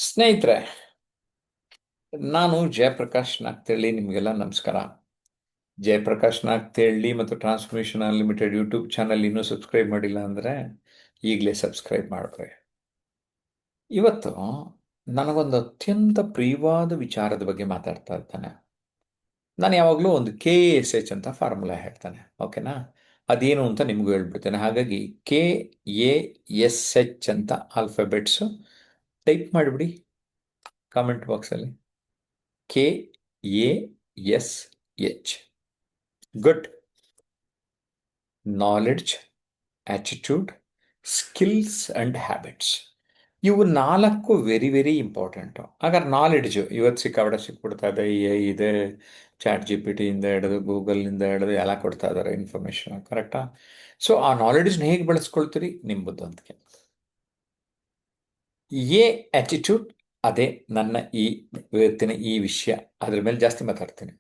ಸ್ನೇಹಿತರೆ, ನಾನು ಜಯಪ್ರಕಾಶ್ ನಾಗ್ತಿಹಳ್ಳಿ. ನಿಮಗೆಲ್ಲ ನಮಸ್ಕಾರ. ಜಯಪ್ರಕಾಶ್ ನಾಗ್ತಿಹಳ್ಳಿ ಮತ್ತು ಟ್ರಾನ್ಸ್ಫಾರ್ಮೇಷನ್ ಅನ್ಲಿಮಿಟೆಡ್ ಯೂಟ್ಯೂಬ್ ಚಾನಲ್ ಇನ್ನೂ ಸಬ್ಸ್ಕ್ರೈಬ್ ಮಾಡಿಲ್ಲ ಅಂದರೆ ಈಗಲೇ ಸಬ್ಸ್ಕ್ರೈಬ್ ಮಾಡ್ರಿ. ಇವತ್ತು ನನಗೊಂದು ಅತ್ಯಂತ ಪ್ರಿಯವಾದ ವಿಚಾರದ ಬಗ್ಗೆ ಮಾತಾಡ್ತಾ ಇದ್ದಾನೆ. ನಾನು ಯಾವಾಗಲೂ ಒಂದು KSH ಅಂತ ಫಾರ್ಮುಲಾ ಹೇಳ್ತಾನೆ, ಓಕೆನಾ? ಅದೇನು ಅಂತ ನಿಮಗೂ ಹೇಳ್ಬಿಡ್ತೇನೆ. ಹಾಗಾಗಿ KASH ಅಂತ ಆಲ್ಫಾಬೆಟ್ಸು ಟೈಪ್ ಮಾಡಿಬಿಡಿ ಕಾಮೆಂಟ್ ಬಾಕ್ಸಲ್ಲಿ. KASH. Good. Knowledge, attitude, skills and habits. ಇವು ನಾಲ್ಕು ವೆರಿ ವೆರಿ ಇಂಪಾರ್ಟೆಂಟು. ಹಾಗಾದ್ರೆ ನಾಲೆಡ್ಜು ಇವತ್ತು ಸಿಕ್ಬಿಡ್ತಾ ಇದೆ. ಇದೆ ChatGPT ಇಂದ ಹಿಡಿದು ಗೂಗಲ್ನಿಂದ ಹಿಡಿದು ಎಲ್ಲ ಕೊಡ್ತಾ ಇದ್ದಾರೆ ಇನ್ಫಾರ್ಮೇಷನ್, ಕರೆಕ್ಟಾ? ಸೊ ಆ ನಾಲೆಡ್ಜ್ನ ಹೇಗೆ ಬೆಳೆಸ್ಕೊಳ್ತೀರಿ? ನಿಮ್ಮ ಬುದ್ಧಿವಂತಿಕೆ. ಆಟಿಟ್ಯೂಡ್, ಅದೇ ನನ್ನ ಇವತ್ತಿನ ಈ ವಿಷಯ. ಅದ್ರ ಮೇಲೆ ಜಾಸ್ತಿ ಮಾತಾಡ್ತೀನಿ.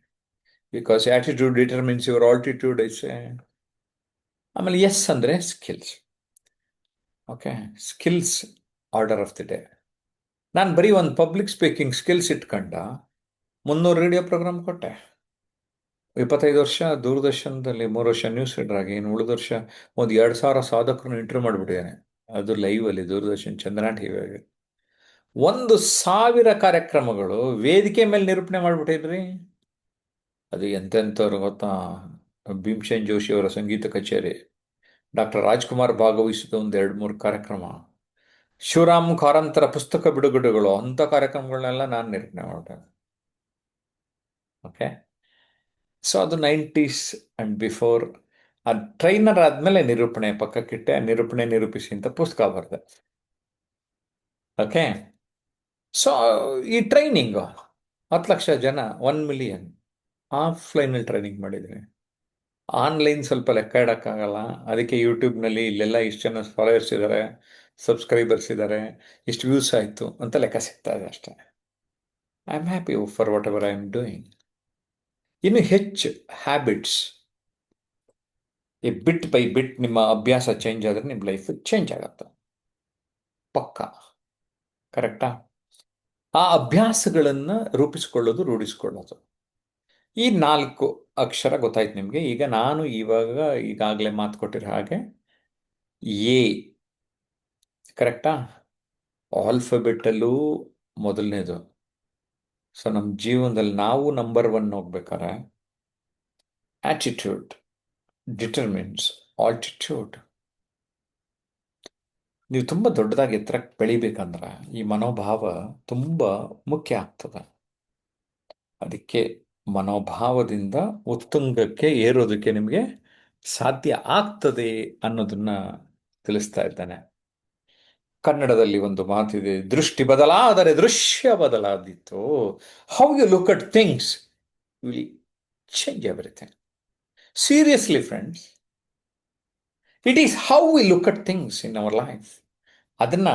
Because attitude determines your altitude is. ಆಮೇಲೆ ಎಸ್ ಅಂದರೆ skills. Okay, skills order of the day. ನಾನು ಬರೀ ಒಂದು ಪಬ್ಲಿಕ್ ಸ್ಪೀಕಿಂಗ್ ಸ್ಕಿಲ್ಸ್ ಇಟ್ಕೊಂಡ 300 ರೇಡಿಯೋ ಪ್ರೋಗ್ರಾಮ್ ಕೊಟ್ಟೆ. 25 ವರ್ಷ ದೂರದರ್ಶನದಲ್ಲಿ, 3 ವರ್ಷ ನ್ಯೂಸ್ ರೀಡರ್ ಆಗಿ, ಇನ್ನು ಉಳಿದ ವರ್ಷ ಒಂದು 2,000 ಸಾಧಕರನ್ನು ಇಂಟರ್ವ್ಯೂ ಮಾಡಿಬಿಟ್ಟಿದ್ದೇನೆ. ಅದು ಲೈವಲ್ಲಿ ದೂರದರ್ಶನ್ ಚಂದನ ಟಿವಿಯಾಗಿ 1,000 ಕಾರ್ಯಕ್ರಮಗಳು ವೇದಿಕೆ ಮೇಲೆ ನಿರೂಪಣೆ ಮಾಡಿಬಿಟ್ಟಿದ್ರಿ. ಅದು ಎಂತೆಂಥವ್ರು ಗೊತ್ತಾ? ಭೀಮ್ಸೇನ್ ಜೋಶಿ ಅವರ ಸಂಗೀತ ಕಚೇರಿ, ಡಾಕ್ಟರ್ ರಾಜ್ಕುಮಾರ್ ಭಾಗವಹಿಸಿದ ಒಂದು 2-3 ಕಾರ್ಯಕ್ರಮ, ಶಿವರಾಮ್ ಕಾರಂತರ ಪುಸ್ತಕ ಬಿಡುಗಡೆಗಳು, ಅಂಥ ಕಾರ್ಯಕ್ರಮಗಳನ್ನೆಲ್ಲ ನಾನು ನಿರೂಪಣೆ ಮಾಡಿದೆ. ಓಕೆ, ಸೊ ಅದು 90s ಆ್ಯಂಡ್ ಬಿಫೋರ್. ಆ ಟ್ರೈನರ್ ಆದಮೇಲೆ ನಿರೂಪಣೆ ಪಕ್ಕಕ್ಕಿಟ್ಟೆ. ನಿರೂಪಣೆ ನಿರೂಪಿಸಿ ಅಂತ ಪುಸ್ತಕ ಬರೆದೆ. ಓಕೆ, ಸೊ ಈ ಟ್ರೈನಿಂಗು 10 ಲಕ್ಷ ಜನ, 1 ಮಿಲಿಯನ್ ಆಫ್ಲೈನಲ್ಲಿ ಟ್ರೈನಿಂಗ್ ಮಾಡಿದ್ದೀನಿ. ಆನ್ಲೈನ್ ಸ್ವಲ್ಪ ಲೆಕ್ಕ ಇಡೋಕ್ಕಾಗಲ್ಲ. ಅದಕ್ಕೆ ಯೂಟ್ಯೂಬ್ನಲ್ಲಿ ಇಲ್ಲೆಲ್ಲ ಇಷ್ಟು ಜನ ಫಾಲೋವರ್ಸ್ ಇದ್ದಾರೆ, ಸಬ್ಸ್ಕ್ರೈಬರ್ಸ್ ಇದ್ದಾರೆ, ಇಷ್ಟು ವ್ಯೂಸ್ ಆಯಿತು ಅಂತ ಲೆಕ್ಕ ಸಿಗ್ತಾ ಇದೆ ಅಷ್ಟೇ. I am happy for what ever I am doing. ಇನ್ನು ಹೆಚ್ಚು ಹ್ಯಾಬಿಟ್ಸ್, ಈ ಬಿಟ್ ಬೈ ಬಿಟ್ ನಿಮ್ಮ ಅಭ್ಯಾಸ ಚೇಂಜ್ ಆದರೆ ನಿಮ್ಮ ಲೈಫ್ ಚೇಂಜ್ ಆಗುತ್ತೆ, ಪಕ್ಕ. ಕರೆಕ್ಟಾ? ಆ ಅಭ್ಯಾಸಗಳನ್ನು ರೂಢಿಸ್ಕೊಳ್ಳೋದು. ಈ 4 ಅಕ್ಷರ ಗೊತ್ತಾಯ್ತು ನಿಮಗೆ. ಈಗ ನಾನು ಈಗಾಗಲೇ ಮಾತು ಕೊಟ್ಟಿರೋ ಹಾಗೆ ಎ, ಕರೆಕ್ಟಾ? ಆಲ್ಫಾಬೆಟಲ್ಲೂ ಮೊದಲನೇದು. ಸೊ ನಮ್ಮ ಜೀವನದಲ್ಲಿ ನಾವು ನಂಬರ್ 1 ಹೋಗ್ಬೇಕಾರೆ ಆಟಿಟ್ಯೂಡ್ ಡಿಟರ್ಮಿನ್ಸ್ ಆಲ್ಟಿಟ್ಯೂಡ್. ನೀವು ತುಂಬ ದೊಡ್ಡದಾಗಿ ಎತ್ತರಕ್ಕೆ ಬೆಳಿಬೇಕಂದ್ರೆ ಈ ಮನೋಭಾವ ತುಂಬ ಮುಖ್ಯ ಆಗ್ತದೆ. ಅದಕ್ಕೆ ಮನೋಭಾವದಿಂದ ಉತ್ತುಂಗಕ್ಕೆ ಏರೋದಕ್ಕೆ ನಿಮಗೆ ಸಾಧ್ಯ ಆಗ್ತದೆ ಅನ್ನೋದನ್ನ ತಿಳಿಸ್ತಾ ಇದ್ದಾನೆ. ಕನ್ನಡದಲ್ಲಿ ಒಂದು ಮಾತಿದೆ, ದೃಷ್ಟಿ ಬದಲಾದರೆ ದೃಶ್ಯ ಬದಲಾದೀತು. How you look at things will change everything. Seriously friends, it is how we look at things in our life. ಅದನ್ನ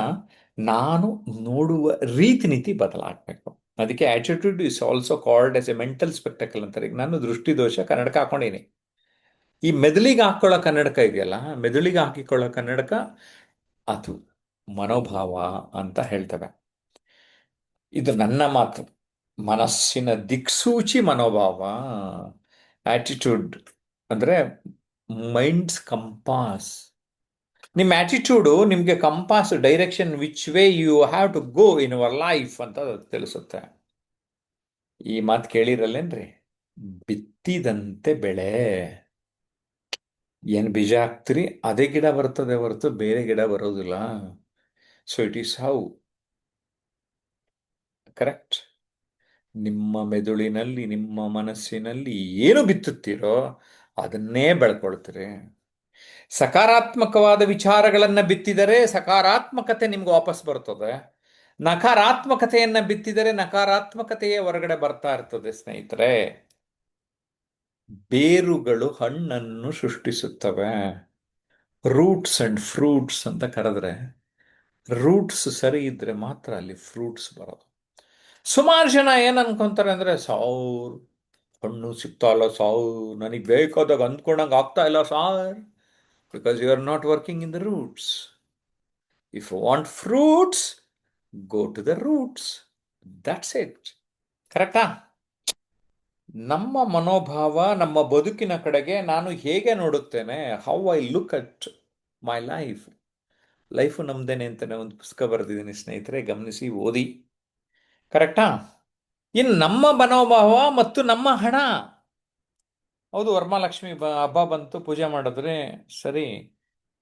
ನಾನು ನೋಡುವ ರೀತಿ ನೀತಿ ಬದಲಾಗಬೇಕು. ಅದಕ್ಕೆ attitude is also called as a mental spectacle ಅಂತಾರೆ. ಈಗ ನಾನು ದೃಷ್ಟಿದೋಷ ಕನ್ನಡಕ ಹಾಕೊಂಡಿನಿ. ಈ ಮೆದುಳಿಗೆ ಹಾಕೊಳ್ಳೋ ಕನ್ನಡಕ ಇದೆಯಲ್ಲ, ಮೆದುಳಿಗೆ ಹಾಕಿಕೊಳ್ಳೋ ಕನ್ನಡಕ ಅದು ಮನೋಭಾವ ಅಂತ ಹೇಳ್ತವೆ. ಇದು ನನ್ನ ಮಾತು. ಮನಸ್ಸಿನ ದಿಕ್ಸೂಚಿ ಮನೋಭಾವ. ಆಟಿಟ್ಯೂಡ್ ಅಂದರೆ ಮೈಂಡ್ಸ್ ಕಂಪಾಸ್. ನಿಮ್ಮ ಆಟಿಟ್ಯೂಡು ನಿಮಗೆ compass, direction, which way you have to go in our life ಅಂತ ತಿಳಿಸುತ್ತೆ. ಈ ಮಾತು ಕೇಳಿರಲ್ಲೇನ್ರಿ? ಬಿತ್ತಿದಂತೆ ಬೆಳೆ. ಏನು ಬೀಜ ಹಾಕ್ತಿರಿ ಅದೇ ಗಿಡ ಬರ್ತದೆ ಹೊರತು ಬೇರೆ ಗಿಡ ಬರೋದಿಲ್ಲ. So it is how. Correct? ನಿಮ್ಮ ಮೆದುಳಿನಲ್ಲಿ, ನಿಮ್ಮ ಮನಸ್ಸಿನಲ್ಲಿ ಏನು ಬಿತ್ತುತ್ತೀರೋ ಅದನ್ನೇ ಬೆಳ್ಕೊಳ್ತೀರಿ. ಸಕಾರಾತ್ಮಕವಾದ ವಿಚಾರಗಳನ್ನು ಬಿತ್ತಿದರೆ ಸಕಾರಾತ್ಮಕತೆ ನಿಮ್ಗೆ ವಾಪಸ್ ಬರ್ತದೆ. ನಕಾರಾತ್ಮಕತೆಯನ್ನು ಬಿತ್ತಿದರೆ ನಕಾರಾತ್ಮಕತೆಯೇ ಹೊರಗಡೆ ಬರ್ತಾ ಇರ್ತದೆ. ಸ್ನೇಹಿತರೆ, ಬೇರುಗಳು ಹಣ್ಣನ್ನು ಸೃಷ್ಟಿಸುತ್ತವೆ. ರೂಟ್ಸ್ ಅಂಡ್ ಫ್ರೂಟ್ಸ್ ಅಂತ ಕರೆದ್ರೆ, ರೂಟ್ಸ್ ಸರಿ ಇದ್ರೆ ಮಾತ್ರ ಅಲ್ಲಿ ಫ್ರೂಟ್ಸ್ ಬರೋದು. ಸುಮಾರು ಜನ ಏನು ಅನ್ಕೊಂತಾರೆ ಅಂದರೆ, ಸಾವ್ರು ಹಣ್ಣು ಸಿಗ್ತಾ ಇಲ್ಲ ಸಾವು, ನನಗೆ ಬೇಕಾದಾಗ ಅಂದ್ಕೊಂಡಂಗೆ ಆಗ್ತಾ ಇಲ್ಲ sir, because you are not working in the roots. If you want fruits, go to the roots. That's it. ಕರೆಕ್ಟಾ? ನಮ್ಮ ಮನೋಭಾವ ನಮ್ಮ ಬದುಕಿನ ಕಡೆಗೆ ನಾನು ಹೇಗೆ ನೋಡುತ್ತೇನೆ, how I look at my life. Life ನಮ್ದೇನೆ ಅಂತಾನೆ ಒಂದು ಪುಸ್ತಕ ಬರೆದಿದ್ದೀನಿ ಸ್ನೇಹಿತರೆ, ಗಮನಿಸಿ, ಓದಿ. ಕರೆಕ್ಟಾ? ಇನ್ನು ನಮ್ಮ ಮನೋಭಾವ ಮತ್ತು ನಮ್ಮ ಹಣ. ಹೌದು, ವರಮಹಾಲಕ್ಷ್ಮಿ ಹಬ್ಬ ಬಂತು, ಪೂಜೆ ಮಾಡಿದ್ರೆ ಸರಿ.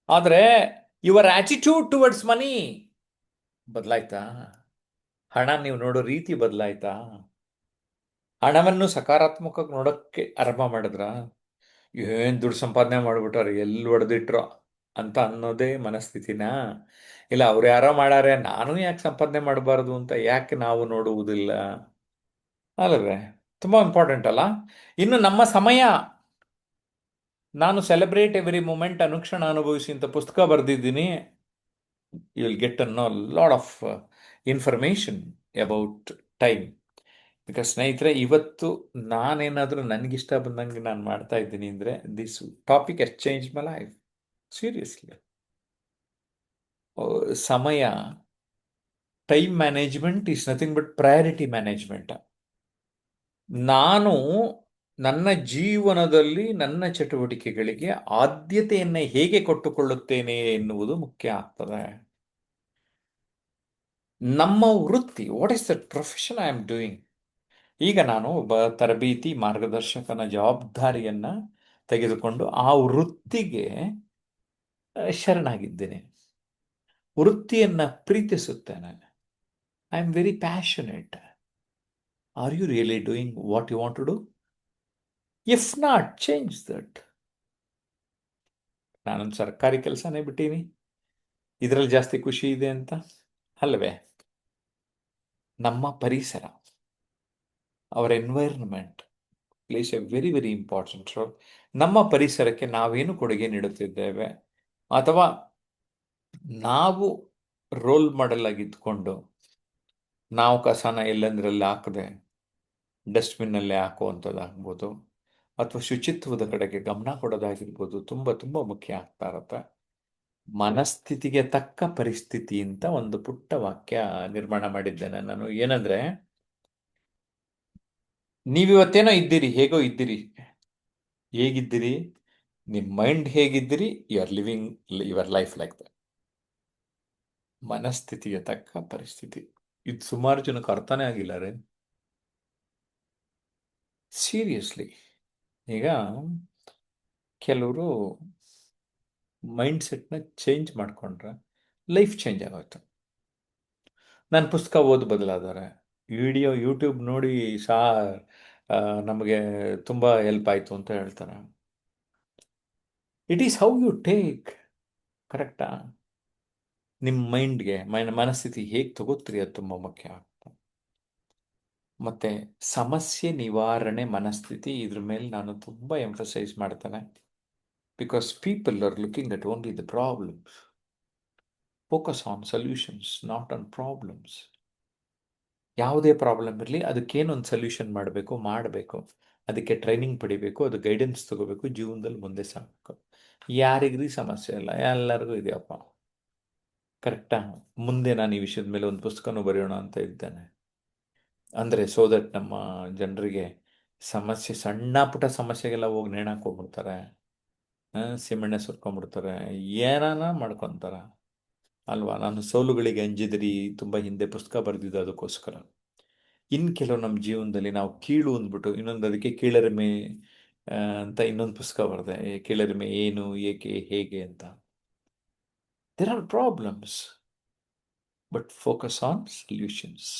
ಆದರೆ ಯುವರ್ ಆಟಿಟ್ಯೂಡ್ ಟುವರ್ಡ್ಸ್ ಮನಿ ಬದಲಾಯ್ತಾ? ಹಣ ನೀವು ನೋಡೋ ರೀತಿ ಬದಲಾಯ್ತಾ? ಹಣವನ್ನು ಸಕಾರಾತ್ಮಕವಾಗಿ ನೋಡೋಕ್ಕೆ ಆರಂಭ ಮಾಡಿದ್ರ? ಏನು ದುಡ್ಡು ಸಂಪಾದನೆ ಮಾಡಿಬಿಟ್ಟಾರೆ, ಎಲ್ಲಿ ಹೊಡೆದಿಟ್ರೋ ಅಂತ ಅನ್ನೋದೇ ಮನಸ್ಥಿತಿನ? ಇಲ್ಲ ಅವ್ರು ಯಾರೋ ಮಾಡಾರೆ, ನಾನು ಯಾಕೆ ಸಂಪಾದನೆ ಮಾಡಬಾರ್ದು ಅಂತ ಯಾಕೆ ನಾವು ನೋಡುವುದಿಲ್ಲ? ಅಲ್ಲವೇ? ತುಂಬ ಇಂಪಾರ್ಟೆಂಟ್ ಅಲ್ಲ? ಇನ್ನು ನಮ್ಮ ಸಮಯ. ನಾನು ಸೆಲೆಬ್ರೇಟ್ ಎವ್ರಿ ಮೂಮೆಂಟ್, ಅನುಕ್ಷಣ ಅನುಭವಿಸಿ ಅಂತ ಪುಸ್ತಕ ಬರೆದಿದ್ದೀನಿ. You will get a no lot of information about time. Because ಸ್ನೇಹಿತರೆ, ಇವತ್ತು ನಾನೇನಾದರೂ ನನಗಿಷ್ಟ ಬಂದಂಗೆ ನಾನು ಮಾಡ್ತಾ ಇದ್ದೀನಿ ಅಂದರೆ this topic is change my life seriously. ಸಮಯ, time management is nothing but priority management. ನಾನು ನನ್ನ ಜೀವನದಲ್ಲಿ ನನ್ನ ಚಟುವಟಿಕೆಗಳಿಗೆ ಆದ್ಯತೆಯನ್ನು ಹೇಗೆ ಕೊಟ್ಟುಕೊಳ್ಳುತ್ತೇನೆ ಎನ್ನುವುದು ಮುಖ್ಯ ಆಗ್ತದೆ. ನಮ್ಮ ವೃತ್ತಿ, what is that profession I am doing? ಈಗ ನಾನು ಒಬ್ಬ ತರಬೇತಿ ಮಾರ್ಗದರ್ಶಕನ ಜವಾಬ್ದಾರಿಯನ್ನು ತೆಗೆದುಕೊಂಡು ಆ ವೃತ್ತಿಗೆ ಶರಣಾಗಿದ್ದೇನೆ. ವೃತ್ತಿಯನ್ನು ಪ್ರೀತಿಸುತ್ತೇನೆ. I am very passionate. Are you really doing what you want to do? If not, change that. ನಾನೊಂದು ಸರ್ಕಾರಿ ಕೆಲಸನೇ ಬಿಟ್ಟೀನಿ, ಇದರಲ್ಲಿ ಜಾಸ್ತಿ ಖುಷಿ ಇದೆ ಅಂತ ಅಲ್ವೇ? ನಮ್ಮ ಪರಿಸರ, our environment plays a very very important role. ನಮ್ಮ ಪರಿಸರಕ್ಕೆ ನಾವೇನು ಕೊಡುಗೆ ನೀಡುತ್ತಿದ್ದೇವೆ, ಅಥವಾ ನಾವು ರೋಲ್ ಮಾಡೆಲ್ ಆಗಿ ಇದ್ಕೊಂಡು ನಾವು ಕಸನ ಎಲ್ಲಂದ್ರಲ್ಲಿ ಹಾಕದೆ ಡಸ್ಟ್ಬಿನ್ನಲ್ಲೇ ಹಾಕುವಂಥದ್ದಾಗ್ಬೋದು, ಅಥವಾ ಶುಚಿತ್ವದ ಕಡೆಗೆ ಗಮನ ಕೊಡೋದಾಗಿರ್ಬೋದು, ತುಂಬ ತುಂಬ ಮುಖ್ಯ ಆಗ್ತಾ ಇರುತ್ತೆ. ಮನಸ್ಥಿತಿಗೆ ತಕ್ಕ ಪರಿಸ್ಥಿತಿ ಅಂತ ಒಂದು ಪುಟ್ಟ ವಾಕ್ಯ ನಿರ್ಮಾಣ ಮಾಡಿದ್ದೇನೆ ನಾನು. ಏನಂದ್ರೆ, ನೀವಿವತ್ತೇನೋ ಇದ್ದೀರಿ, ಹೇಗೋ ಇದ್ದೀರಿ. ಹೇಗಿದ್ದೀರಿ? ನಿಮ್ಮ ಮೈಂಡ್ ಹೇಗಿದ್ದೀರಿ, you are living your life like that. ಮನಸ್ಥಿತಿಗೆ ತಕ್ಕ ಪರಿಸ್ಥಿತಿ. ಇದು ಸುಮಾರು ಜನಕ್ಕೆ ಅರ್ಥನೇ ಆಗಿಲ್ಲ ರೀ, ಸೀರಿಯಸ್ಲಿ. ಈಗ ಕೆಲವರು ಮೈಂಡ್ ಸೆಟ್ನ ಚೇಂಜ್ ಮಾಡಿಕೊಂಡ್ರೆ ಲೈಫ್ ಚೇಂಜ್ ಆಗೋಯ್ತು. ನಾನು ಪುಸ್ತಕ ಓದಿ ಬದಲಾದರೆ, ವಿಡಿಯೋ ಯೂಟ್ಯೂಬ್ ನೋಡಿ ನಮಗೆ ತುಂಬ ಹೆಲ್ಪ್ ಆಯಿತು ಅಂತ ಹೇಳ್ತಾರೆ. It is how you take. ಕರೆಕ್ಟಾ? ನಿಮ್ಮ ಮೈಂಡ್ಗೆ ಮನಸ್ಥಿತಿ ಹೇಗೆ ತಗೋತೀರಿ ಅದು ತುಂಬ ಮುಖ್ಯ ಆಗ್ತದೆ. ಮತ್ತು ಸಮಸ್ಯೆ ನಿವಾರಣೆ ಮನಸ್ಥಿತಿ, ಇದ್ರ ಮೇಲೆ ನಾನು ತುಂಬ ಎಂಫಸೈಸ್ ಮಾಡ್ತೇನೆ. Because people are looking at only the problems. Focus on solutions, not on problems. ಯಾವುದೇ ಪ್ರಾಬ್ಲಮ್ ಇರಲಿ, ಅದಕ್ಕೇನೊಂದು ಸೊಲ್ಯೂಷನ್ ಮಾಡಬೇಕು, ಅದಕ್ಕೆ ಟ್ರೈನಿಂಗ್ ಪಡಿಬೇಕು, ಅದು ಗೈಡೆನ್ಸ್ ತಗೋಬೇಕು, ಜೀವನದಲ್ಲಿ ಮುಂದೆ ಸಾಗಬೇಕು. ಯಾರಿಗ್ರಿ ಸಮಸ್ಯೆ ಇಲ್ಲ, ಎಲ್ಲರಿಗೂ ಇದೆಯಪ್ಪ. ಕರೆಕ್ಟಾ? ಮುಂದೆ ನಾನು ಈ ವಿಷಯದ ಮೇಲೆ ಒಂದು ಪುಸ್ತಕನೂ ಬರೆಯೋಣ ಅಂತ ಇದ್ದೇನೆ. ಅಂದರೆ ಸೋ ದಟ್ ನಮ್ಮ ಜನರಿಗೆ ಸಮಸ್ಯೆ, ಸಣ್ಣ ಪುಟ್ಟ ಸಮಸ್ಯೆಗೆಲ್ಲ ಹೋಗಿ ನೇಣಾಕ್ ಹೋಗ್ಬಿಡ್ತಾರೆ, ಸಿಮೆಣ್ಣೆ ಸುರ್ಕೊಂಡ್ಬಿಡ್ತಾರೆ, ಏನಾನ ಮಾಡ್ಕೊತಾರೆ ಅಲ್ವಾ? ನಾನು ಸೋಲುಗಳಿಗೆ ಅಂಜಿದ್ರಿ ತುಂಬ ಹಿಂದೆ ಪುಸ್ತಕ ಬರೆದಿದ್ದು ಅದಕ್ಕೋಸ್ಕರ. ಇನ್ನು ಕೆಲವು ನಮ್ಮ ಜೀವನದಲ್ಲಿ ನಾವು ಕೀಳು ಅಂದ್ಬಿಟ್ಟು ಇನ್ನೊಂದು ಅದಕ್ಕೆ ಕೀಳರಿಮೆ ಅಂತ ಇನ್ನೊಂದು ಪುಸ್ತಕ ಬರೆದೆ. ಕೀಳರಿಮೆ ಏನು, ಏಕೆ, ಹೇಗೆ ಅಂತ. There are problems, but focus on solutions.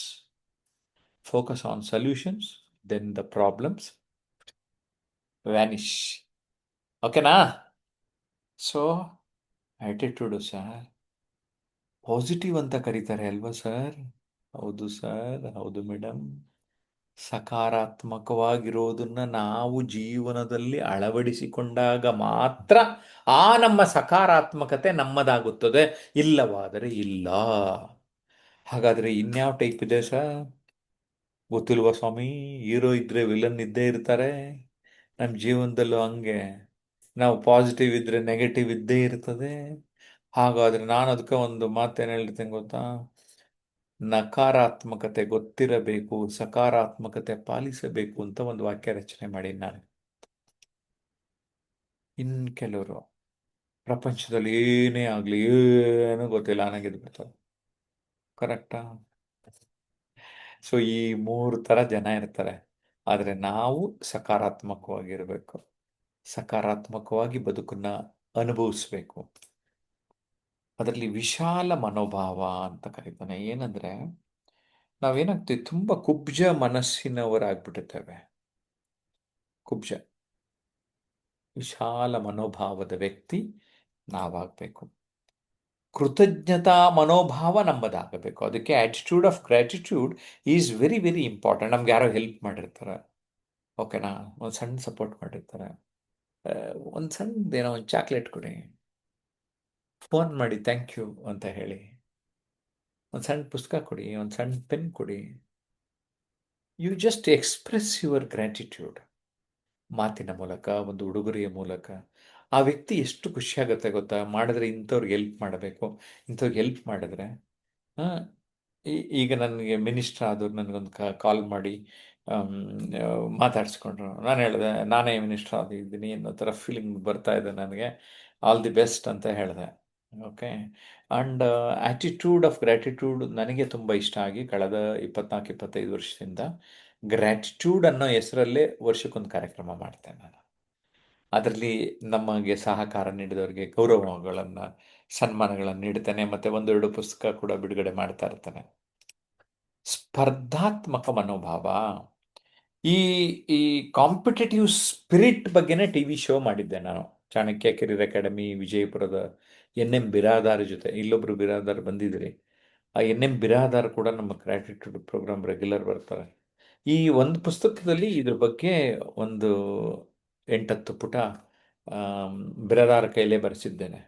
Focus on solutions, then the problems vanish. ಓಕೆನಾ? ಸೊ ಆಟಿಟ್ಯೂಡು ಸರ್, ಪಾಸಿಟಿವ್ ಅಂತ ಕರೀತಾರೆ ಅಲ್ವಾ ಸರ್? ಹೌದು ಸರ್, ಹೌದು ಮೇಡಮ್. ಸಕಾರಾತ್ಮಕವಾಗಿರೋದನ್ನು ನಾವು ಜೀವನದಲ್ಲಿ ಅಳವಡಿಸಿಕೊಂಡಾಗ ಮಾತ್ರ ಆ ನಮ್ಮ ಸಕಾರಾತ್ಮಕತೆ ನಮ್ಮದಾಗುತ್ತದೆ, ಇಲ್ಲವಾದರೆ ಇಲ್ಲ. ಹಾಗಾದರೆ ಇನ್ಯಾವ ಟೈಪ್ ಇದೆ ಸರ್? ಗೊತ್ತಿಲ್ವಾ ಸ್ವಾಮಿ? ಹೀರೋ ಇದ್ದರೆ ವಿಲನ್ ಇದ್ದೇ ಇರ್ತಾರೆ. ನಮ್ಮ ಜೀವನದಲ್ಲೂ ಹಂಗೆ, ನಾವು ಪಾಸಿಟಿವ್ ಇದ್ದರೆ ನೆಗೆಟಿವ್ ಇದ್ದೇ ಇರ್ತದೆ. ಹಾಗಾದರೆ ನಾನು ಅದಕ್ಕೆ ಒಂದು ಮಾತೇನು ಹೇಳ್ತೀನಿ ಗೊತ್ತಾ? ನಕಾರಾತ್ಮಕತೆ ಗೊತ್ತಿರಬೇಕು, ಸಕಾರಾತ್ಮಕತೆ ಪಾಲಿಸಬೇಕು ಅಂತ ಒಂದು ವಾಕ್ಯ ರಚನೆ ಮಾಡಿ ನಾನು. ಇನ್ನು ಕೆಲವರು ಪ್ರಪಂಚದಲ್ಲಿ ಏನೇ ಆಗಲಿ ಏನೂ ಗೊತ್ತಿಲ್ಲ ನನಗಿದು ಬಿಡ್ತಾರೆ. ಕರೆಕ್ಟಾ? ಸೊ ಈ ಮೂರು ಥರ ಜನ ಇರ್ತಾರೆ. ಆದರೆ ನಾವು ಸಕಾರಾತ್ಮಕವಾಗಿರಬೇಕು, ಸಕಾರಾತ್ಮಕವಾಗಿ ಬದುಕನ್ನ ಅನುಭವಿಸ್ಬೇಕು. ಅದರಲ್ಲಿ ವಿಶಾಲ ಮನೋಭಾವ ಅಂತ ಕರೀತಾನೆ. ಏನಂದ್ರೆ ನಾವೇನಾಗ್ತೀವಿ, ತುಂಬ ಕುಬ್ಜ ಮನಸ್ಸಿನವರಾಗ್ಬಿಟ್ಟಿರ್ತೇವೆ. ಕುಬ್ಜ. ವಿಶಾಲ ಮನೋಭಾವದ ವ್ಯಕ್ತಿ ನಾವಾಗಬೇಕು. ಕೃತಜ್ಞತಾ ಮನೋಭಾವ ನಮ್ಮದಾಗಬೇಕು. ಅದಕ್ಕೆ attitude of gratitude is very very important. ನಮ್ಗೆ ಯಾರೋ ಹೆಲ್ಪ್ ಮಾಡಿರ್ತಾರೆ, ಓಕೆನಾ, ಒಂದು ಸಣ್ಣ ಸಪೋರ್ಟ್ ಮಾಡಿರ್ತಾರೆ, ಒಂದು ಸಣ್ಣದೇನೋ ಒಂದು ಚಾಕ್ಲೇಟ್ ಕೊಡಿ, ಫೋನ್ ಮಾಡಿ ಥ್ಯಾಂಕ್ ಯು ಅಂತ ಹೇಳಿ, ಒಂದು ಸಣ್ಣ ಪುಸ್ತಕ ಕೊಡಿ, ಒಂದು ಸಣ್ಣ ಪೆನ್ ಕೊಡಿ. You just express your gratitude. ಮಾತಿನ ಮೂಲಕ, ಒಂದು ಉಡುಗೊರೆಯ ಮೂಲಕ ಆ ವ್ಯಕ್ತಿ ಎಷ್ಟು ಖುಷಿಯಾಗುತ್ತೆ ಗೊತ್ತಾ. ಮಾಡಿದ್ರೆ ಇಂಥವ್ರಿಗೆ ಹೆಲ್ಪ್ ಮಾಡಬೇಕು, ಇಂಥವ್ರಿಗೆ ಹೆಲ್ಪ್ ಮಾಡಿದ್ರೆ. ಈಗ ನನಗೆ ಮಿನಿಸ್ಟರ್ ಆದವ್ರು ನನಗೊಂದು ಕಾಲ್ ಮಾಡಿ ಮಾತಾಡಿಸ್ಕೊಂಡ್ರು. ನಾನು ಹೇಳಿದೆ ನಾನೇ ಮಿನಿಸ್ಟರ್ ಆಗಿದ್ದೀನಿ ಅನ್ನೋ ಥರ ಫೀಲಿಂಗ್ ಬರ್ತಾ ಇದೆ ನನಗೆ, ಆಲ್ ದಿ ಬೆಸ್ಟ್ ಅಂತ ಹೇಳಿದೆ. Okay. And attitude of gratitude ನನಗೆ ತುಂಬ ಇಷ್ಟ ಆಗಿ ಕಳೆದ 24-25 ವರ್ಷದಿಂದ ಗ್ರ್ಯಾಟಿಟ್ಯೂಡ್ ಅನ್ನೋ ಹೆಸರಲ್ಲೇ ವರ್ಷಕ್ಕೊಂದು ಕಾರ್ಯಕ್ರಮ ಮಾಡ್ತೇನೆ ನಾನು. ಅದರಲ್ಲಿ ನಮಗೆ ಸಹಕಾರ ನೀಡಿದವರಿಗೆ ಗೌರವಗಳನ್ನು, ಸನ್ಮಾನಗಳನ್ನು ನೀಡ್ತೇನೆ, ಮತ್ತು ಒಂದೆರಡು ಪುಸ್ತಕ ಕೂಡ ಬಿಡುಗಡೆ ಮಾಡ್ತಾ ಇರ್ತೇನೆ. ಸ್ಪರ್ಧಾತ್ಮಕ ಮನೋಭಾವ. ಈ ಈ ಕಾಂಪಿಟೇಟಿವ್ ಸ್ಪಿರಿಟ್ ಬಗ್ಗೆನೇ ಟಿ ವಿ ಶೋ ಮಾಡಿದ್ದೆ ನಾನು. ಚಾಣಕ್ಯ ಕೆರಿಯರ್ ಅಕಾಡೆಮಿ ವಿಜಯಪುರದ ಎನ್ ಎಂ ಬಿರಾದಾರ್ ಜೊತೆ. ಇಲ್ಲೊಬ್ರು ಬಿರಾದಾರ್ ಬಂದಿದ್ರಿ. ಆ ಎನ್ ಎಂ ಬಿರಾದಾರ್ ಕೂಡ ನಮ್ಮ ಗ್ರ್ಯಾಟಿಟ್ಯೂಡ್ ಪ್ರೋಗ್ರಾಮ್ ರೆಗ್ಯುಲರ್ ಬರ್ತಾರೆ. ಈ ಒಂದು ಪುಸ್ತಕದಲ್ಲಿ ಇದ್ರ ಬಗ್ಗೆ ಒಂದು 8-10 ಪುಟ ಬಿರಾದಾರ್ ಕೈಲೇ ಬರೆಸಿದ್ದೇನೆ.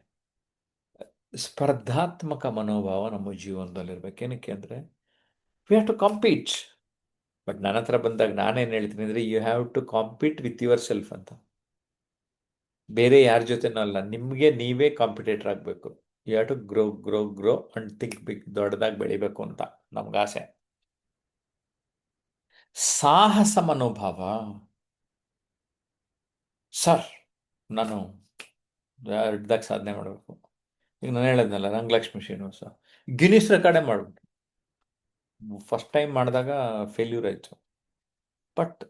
ಸ್ಪರ್ಧಾತ್ಮಕ ಮನೋಭಾವ ನಮ್ಮ ಜೀವನದಲ್ಲಿರ್ಬೇಕು. ಏನಕ್ಕೆ ಅಂದರೆ we have to compete. But ನನ್ನ ಹತ್ರ ಬಂದಾಗ ನಾನೇನು ಹೇಳ್ತೀನಿ ಅಂದರೆ you have to compete with yourself ಅಂತ. ಬೇರೆ ಯಾರ ಜೊತೆನೂ ಅಲ್ಲ, ನಿಮಗೆ ನೀವೇ ಕಾಂಪಿಟೇಟರ್ ಆಗಬೇಕು. You have to grow grow grow and think big. ದೊಡ್ಡದಾಗಿ ಬೆಳಿಬೇಕು ಅಂತ ನಮ್ಗೆ ಆಸೆ. ಸಾಹಸ ಮನೋಭಾವ. ಸರ್ ನಾನು ದೊಡ್ಡದಾಗಿ ಸಾಧನೆ ಮಾಡಬೇಕು. ಈಗ ನಾನು ಹೇಳಿದ್ನಲ್ಲ ರಂಗಲಕ್ಷ್ಮಿ ಶ್ರೀನಿವಾಸ ಗಿನ್ನಿಸ್ ರೆಕಾರ್ಡೇ ಮಾಡ್ಬಿಟ್ಟು. ಫಸ್ಟ್ ಟೈಮ್ ಮಾಡಿದಾಗ ಫೇಲ್ಯೂರ್ ಆಯಿತು, ಬಟ್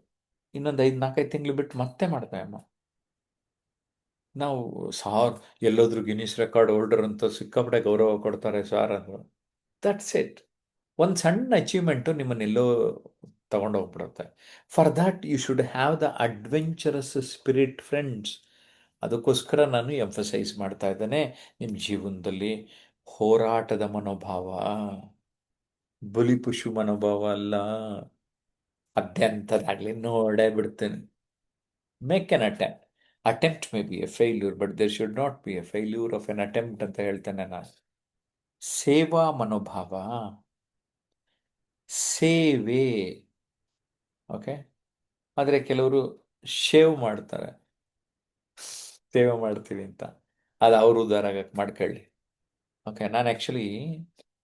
ಇನ್ನೊಂದು 5-4 ತಿಂಗಳು ಬಿಟ್ಟು ಮತ್ತೆ ಮಾಡ್ತಾ ಅಮ್ಮ. ನಾವು ಸಾರ್ ಎಲ್ಲೋದ್ರೂ ಗಿನ್ನಿಸ್ ರೆಕಾರ್ಡ್ ಹೋಲ್ಡರ್ ಅಂತ ಸಿಕ್ಕಾಪಟ್ಟೆ ಗೌರವ ಕೊಡ್ತಾರೆ ಸಾರ್ ಅಂದರು. That's it. ಒಂದು ಸಣ್ಣ ಅಚೀವ್ಮೆಂಟು ನಿಮ್ಮನ್ನೆಲ್ಲೋ ತಗೊಂಡೋಗ್ಬಿಡುತ್ತೆ. For that you should have the adventurous spirit friends. ಅದಕ್ಕೋಸ್ಕರ ನಾನು ಎಂಫಸೈಸ್ ಮಾಡ್ತಾ ಇದ್ದೇನೆ, ನಿಮ್ಮ ಜೀವನದಲ್ಲಿ ಹೋರಾಟದ ಮನೋಭಾವ, ಬಲಿಪಶು ಮನೋಭಾವ ಅಲ್ಲ. ಅದ್ಯಂತದಾಗಲಿ ನೋಡೇ ಬಿಡ್ತೇನೆ. Make an attempt. Attempt may be a failure, but there should not be a failure of an attempt ಅಂತ ಹೇಳ್ತೇನೆ ನಾನು. ಸೇವಾ ಮನೋಭಾವ. ಸೇವೆ. ಓಕೆ. ಆದರೆ ಕೆಲವರು ಶೇವ್ ಮಾಡ್ತಾರೆ, ಸೇವೆ ಮಾಡ್ತೀವಿ ಅಂತ. ಅದು ಅವರು ಉದ್ಧಾರ ಆಗಕ್ಕೆ ಮಾಡ್ಕೊಳ್ಳಿ. ಓಕೆ. ನಾನು ಆ್ಯಕ್ಚುಲಿ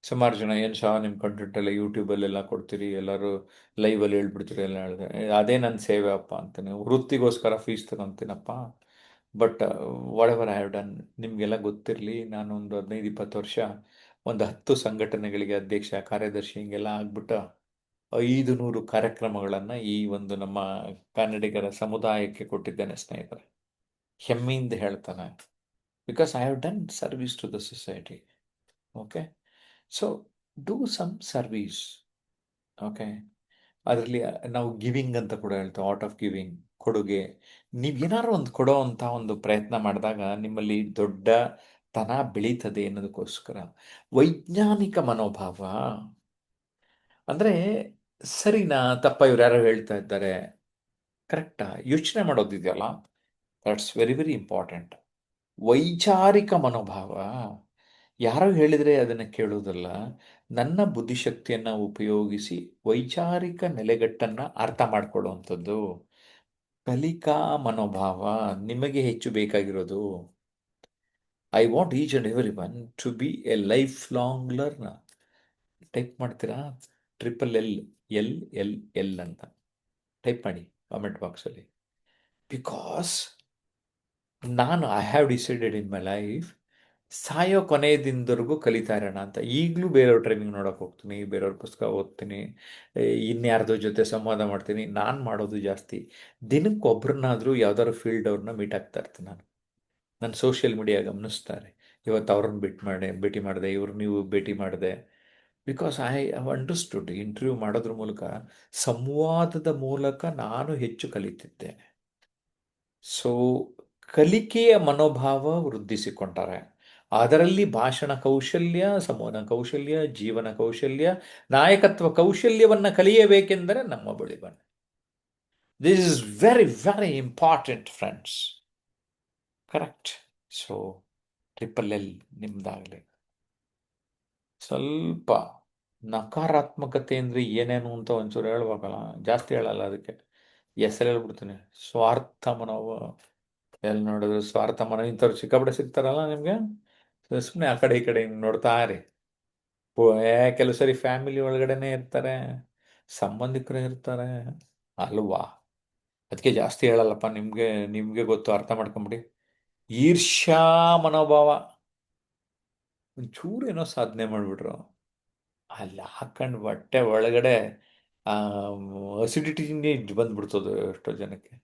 ಸುಮಾರು ಜನ ಏನು ಶಾ ನಿಮ್ಮ ಕಂಟೆಂಟ್ ಎಲ್ಲ ಯೂಟ್ಯೂಬಲ್ಲೆಲ್ಲ ಕೊಡ್ತೀರಿ, ಎಲ್ಲರೂ ಲೈವಲ್ಲಿ ಹೇಳ್ಬಿಡ್ತೀರಿ ಎಲ್ಲ ಹೇಳಿದೆ. ಅದೇ ನನ್ನ ಸೇವೆ ಅಪ್ಪ ಅಂತೀನಿ. ವೃತ್ತಿಗೋಸ್ಕರ ಫೀಸ್ ತಗೊತೀನಪ್ಪ. But whatever I have done, ನಿಮಗೆಲ್ಲ ಗೊತ್ತಿರಲಿ, ನಾನು ಒಂದು 15-20 ವರ್ಷ ಒಂದು 10 ಸಂಘಟನೆಗಳಿಗೆ ಅಧ್ಯಕ್ಷ, ಕಾರ್ಯದರ್ಶಿ ಹಿಂಗೆಲ್ಲ ಆಗ್ಬಿಟ್ಟು 500 ಕಾರ್ಯಕ್ರಮಗಳನ್ನು ಈ ಒಂದು ನಮ್ಮ ಕನ್ನಡಿಗರ ಸಮುದಾಯಕ್ಕೆ ಕೊಟ್ಟಿದ್ದೇನೆ ಸ್ನೇಹಿತರೆ. ಹೆಮ್ಮೆಯಿಂದ ಹೇಳ್ತಾನೆ, because I have done service to the society. Okay. So do some service. Okay. ಅದರಲ್ಲಿ ನಾವು ಗಿವಿಂಗ್ ಅಂತ ಕೂಡ ಹೇಳ್ತೇವೆ, ಆರ್ಟ್ ಆಫ್ ಗಿವಿಂಗ್, ಕೊಡುಗೆ. ನೀವು ಏನಾದ್ರು ಒಂದು ಕೊಡೋ ಅಂಥ ಒಂದು ಪ್ರಯತ್ನ ಮಾಡಿದಾಗ ನಿಮ್ಮಲ್ಲಿ ದೊಡ್ಡ ತನ ಬೆಳೀತದೆ ಅನ್ನೋದಕ್ಕೋಸ್ಕರ. ವೈಜ್ಞಾನಿಕ ಮನೋಭಾವ ಅಂದರೆ ಸರಿನಾ ತಪ್ಪ ಇವ್ರು ಯಾರೋ ಹೇಳ್ತಾ ಇದ್ದಾರೆ, ಕರೆಕ್ಟಾ ಯೋಚನೆ ಮಾಡೋದಿದೆಯಲ್ಲ, ದಟ್ಸ್ ವೆರಿ ವೆರಿ ಇಂಪಾರ್ಟೆಂಟ್. ವೈಚಾರಿಕ ಮನೋಭಾವ. ಯಾರೋ ಹೇಳಿದರೆ ಅದನ್ನು ಕೇಳುವುದಲ್ಲ, ನನ್ನ ಬುದ್ಧಿಶಕ್ತಿಯನ್ನು ಉಪಯೋಗಿಸಿ ವೈಚಾರಿಕ ನೆಲೆಗಟ್ಟನ್ನು ಅರ್ಥ ಮಾಡಿಕೊಳ್ಳುವಂಥದ್ದು. ಕಲಿಕಾ ಮನೋಭಾವ. ನಿಮಗೆ ಹೆಚ್ಚು ಬೇಕಾಗಿರೋದು, I want each and every one to be a lifelong learner. Type ಮಾಡ್ತೀರಾ? LLL, LLL ಅಂತ ಟೈಪ್ ಮಾಡಿ ಕಾಮೆಂಟ್ ಬಾಕ್ಸಲ್ಲಿ. ಬಿಕಾಸ್ ನಾನು I have decided in my life, ಸಾಯೋ ಕೊನೆಯ ದಿನದವರೆಗೂ ಕಲಿತಾ ಇರೋಣ ಅಂತ. ಈಗಲೂ ಬೇರೆಯವ್ರ ಟ್ರೈನಿಂಗ್ ನೋಡೋಕೆ ಹೋಗ್ತೀನಿ, ಬೇರೆಯವ್ರ ಪುಸ್ತಕ ಓದ್ತೀನಿ, ಇನ್ಯಾರ್ದೋ ಜೊತೆ ಸಂವಾದ ಮಾಡ್ತೀನಿ. ನಾನು ಮಾಡೋದು ಜಾಸ್ತಿ ದಿನಕ್ಕೊಬ್ಬರನ್ನಾದರೂ ಯಾವ್ದಾದ್ರು ಫೀಲ್ಡ್ ಅವ್ರನ್ನ ಮೀಟ್ ಆಗ್ತಾ ಇರ್ತೀನಿ ನಾನು. ನನ್ನ ಸೋಷಿಯಲ್ ಮೀಡಿಯಾ ಗಮನಿಸ್ತಾರೆ, ಇವತ್ತು ಅವ್ರನ್ನ ಭೇಟಿ ಮಾಡಿದೆ, ಇವ್ರು ನೀವು ಭೇಟಿ ಮಾಡಿದೆ. Because I have understood, interview ಮಾಡೋದ್ರ ಮೂಲಕ, ಸಂವಾದದ ಮೂಲಕ ನಾನು ಹೆಚ್ಚು ಕಲಿತಿದ್ದೇನೆ. ಸೊ ಕಲಿಕೆಯ ಮನೋಭಾವ ವೃದ್ಧಿಸಿಕೊಂಡರೆ, ಅದರಲ್ಲಿ ಭಾಷಣ ಕೌಶಲ್ಯ, ಸಂವಹನ ಕೌಶಲ್ಯ, ಜೀವನ ಕೌಶಲ್ಯ, ನಾಯಕತ್ವ ಕೌಶಲ್ಯವನ್ನು ಕಲಿಯಬೇಕೆಂದರೆ ನಮ್ಮ ಬಳಿ ಬನ್ನಿ. This is very very important friends. Correct. So LLL ನಿಮ್ದಾಗಲಿ. ಸ್ವಲ್ಪ ನಕಾರಾತ್ಮಕತೆ ಅಂದರೆ ಏನೇನು ಅಂತ ಒಂಚೂರು ಹೇಳ್ಬೇಕಲ್ಲ, ಜಾಸ್ತಿ ಹೇಳಲ್ಲ, ಅದಕ್ಕೆ ಹೆಸರು ಹೇಳ್ಬಿಡ್ತೀನಿ. ಸ್ವಾರ್ಥ ಮನೋಭಾವ. ಎಲ್ಲಿ ನೋಡಿದ್ರು ಸ್ವಾರ್ಥ ಮನೋ, ಇಂಥವ್ರು ಸಿಕ್ಕಾಪಟ್ಟೆ ಸಿಗ್ತಾರಲ್ಲ ನಿಮಗೆ. ಸುಮ್ಮನೆ ಆ ಕಡೆ ಈ ಕಡೆ ಹಿಂಗೆ ನೋಡ್ತಾ ಇರಿ. ಕೆಲವು ಸರಿ ಫ್ಯಾಮಿಲಿ ಒಳಗಡೆನೆ ಇರ್ತಾರೆ, ಸಂಬಂಧಿಕರು ಇರ್ತಾರೆ ಅಲ್ವಾ. ಅದಕ್ಕೆ ಜಾಸ್ತಿ ಹೇಳಲ್ಲಪ್ಪ, ನಿಮಗೆ ನಿಮಗೆ ಗೊತ್ತು, ಅರ್ಥ ಮಾಡ್ಕೊಂಬಿಡಿ. ಈರ್ಷ್ಯಾ ಮನೋಭಾವ. ಒಂಚೂರು ಏನೋ ಸಾಧನೆ ಮಾಡಿಬಿಟ್ರು, ಅಲ್ಲಿ ಹಾಕೊಂಡು ಬಟ್ಟೆ ಒಳಗಡೆ ಅಸಿಡಿಟಿನೇ ಬಂದ್ಬಿಡ್ತದೆ ಎಷ್ಟೋ ಜನಕ್ಕೆ.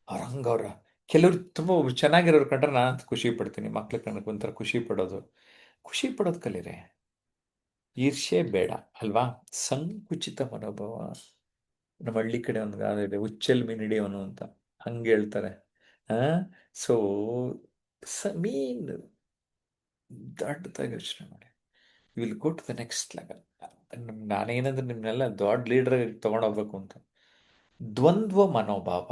ಅವ್ರ ಕೆಲವ್ರು ತುಂಬ ಚೆನ್ನಾಗಿರೋರು ಕಂಡ್ರೆ ನಾನು ಖುಷಿ ಪಡ್ತೀನಿ. ಮಕ್ಳು ಕಂಡ್ರೆ ಒಂಥರ ಖುಷಿ ಪಡೋದು ಕಲೀರಿ. ಈರ್ಷ್ಯೆ ಬೇಡ ಅಲ್ವಾ. ಸಂಕುಚಿತ ಮನೋಭಾವ. ನಮ್ಮ ಹಳ್ಳಿ ಕಡೆ ಒಂದು ಗಾದೆ ಇದೆ, ಹುಚ್ಚಲ್ ಮೀನಿಡಿಯವನು ಅಂತ, ಹಂಗೆ ಹೇಳ್ತಾರೆ. ಸೊ ಮೀನ್ ದೊಡ್ಡದಾಗಿ ಯೋಚನೆ ಮಾಡಿ, will go to the next level. ನಾನೇನಂದ್ರೆ ನಿಮ್ಮನ್ನೆಲ್ಲ ದೊಡ್ಡ ಲೀಡರ್ ತಗೊಂಡೋಗ್ಬೇಕು ಅಂತ. ದ್ವಂದ್ವ ಮನೋಭಾವ.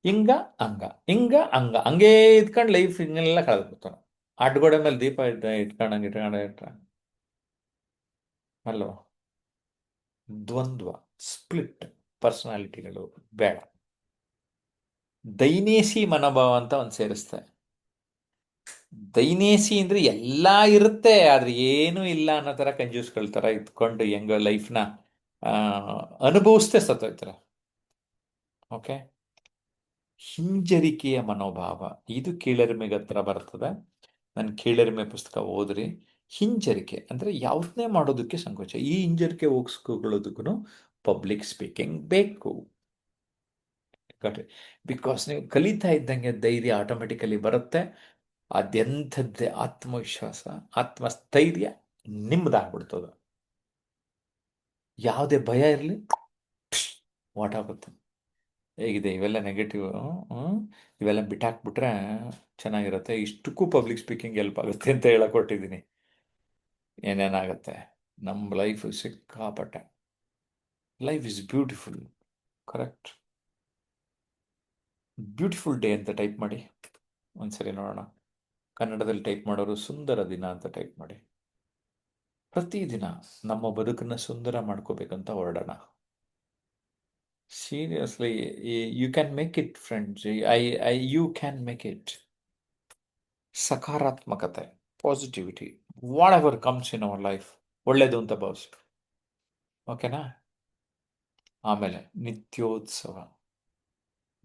ಹಿಂಗ ಹಂಗ, ಹಿಂಗ ಹಂಗ, ಹಂಗೇ ಇದ್ಕೊಂಡು ಲೈಫ್ ಹಿಂಗೆಲ್ಲ ಕಳೆದ್ಬಿಡ್ತಾನೆ. ಅಡ್ಗೋಡೆ ಮೇಲೆ ದೀಪ ಇಟ್ಕೊಂಡಂಗೆ ಅಲ್ವ. ದ್ವಂದ್ವ, ಸ್ಪ್ಲಿಟ್ ಪರ್ಸನಾಲಿಟಿಗಳು ಬೇಡ. ದೈನೇಸಿ ಮನೋಭಾವ ಅಂತ ಒಂದು ಸೇರಿಸ್ತೆ. ದೈನೇಸಿ ಅಂದ್ರೆ ಎಲ್ಲ ಇರುತ್ತೆ ಆದ್ರೆ ಏನೂ ಇಲ್ಲ ಅನ್ನೋ ಥರ ಕಂಜೂಸ್ಕೊಳ್ತಾರ ಇದ್ಕೊಂಡು ಹೆಂಗ ಲೈಫ್ನ ಅನುಭವಿಸ್ತೇ ಸತ್ತೋಯ್ತಾರೆ. ಓಕೆ. ಹಿಂಜರಿಕೆಯ ಮನೋಭಾವ, ಇದು ಕೀಳರಿಮೆಗೆ ಹತ್ರ ಬರ್ತದೆ. ನಾನು ಕೀಳರಿಮೆ ಪುಸ್ತಕ ಓದ್ರಿ. ಹಿಂಜರಿಕೆ ಅಂದರೆ ಯಾವುದನ್ನೇ ಮಾಡೋದಕ್ಕೆ ಸಂಕೋಚ. ಈ ಹಿಂಜರಿಕೆ ಹೋಗಿಸ್ಕೊಳ್ಳೋದಕ್ಕೂ ಪಬ್ಲಿಕ್ ಸ್ಪೀಕಿಂಗ್ ಬೇಕು. ಬಿಕಾಸ್ ನೀವು ಕಲಿತಾ ಇದ್ದಂಗೆ ಧೈರ್ಯ ಆಟೋಮೆಟಿಕಲಿ ಬರುತ್ತೆ. ಅದೆಂಥದ್ದೇ ಆತ್ಮವಿಶ್ವಾಸ, ಆತ್ಮಸ್ಥೈರ್ಯ ನಿಮ್ಮದಾಗ್ಬಿಡ್ತದೆ. ಯಾವುದೇ ಭಯ ಇರಲಿ ಆಗುತ್ತೆ. ಹೇಗಿದೆ ಇವೆಲ್ಲ ನೆಗೆಟಿವ್, ಇವೆಲ್ಲ ಬಿಟ್ಟಾಕ್ಬಿಟ್ರೆ ಚೆನ್ನಾಗಿರುತ್ತೆ. ಇಷ್ಟಕ್ಕೂ ಪಬ್ಲಿಕ್ ಸ್ಪೀಕಿಂಗ್ ಹೆಲ್ಪ್ ಆಗುತ್ತೆ ಅಂತ ಹೇಳಕೊಟ್ಟಿದ್ದೀನಿ. ಏನೇನಾಗುತ್ತೆ ನಮ್ಮ ಲೈಫ್ ಸಿಕ್ಕಾಪಟ್ಟೆ. Life is beautiful. Correct. Beautiful day ಅಂತ ಟೈಪ್ ಮಾಡಿ ಒಂದ್ಸರಿ ನೋಡೋಣ. ಕನ್ನಡದಲ್ಲಿ ಟೈಪ್ ಮಾಡೋರು ಸುಂದರ ದಿನ ಅಂತ ಟೈಪ್ ಮಾಡಿ. ಪ್ರತಿದಿನ ನಮ್ಮ ಬದುಕನ್ನು ಸುಂದರ ಮಾಡ್ಕೋಬೇಕಂತ ಹೊರಡೋಣ. Seriously, you can make it friends. You can make it. ಸಕಾರಾತ್ಮಕತೆ, positivity, whatever comes in our life ಒಳ್ಳೇದು ಅಂತ ಭಾವಿಸಿ. ಓಕೆನಾ. ಆಮೇಲೆ ನಿತ್ಯೋತ್ಸವ.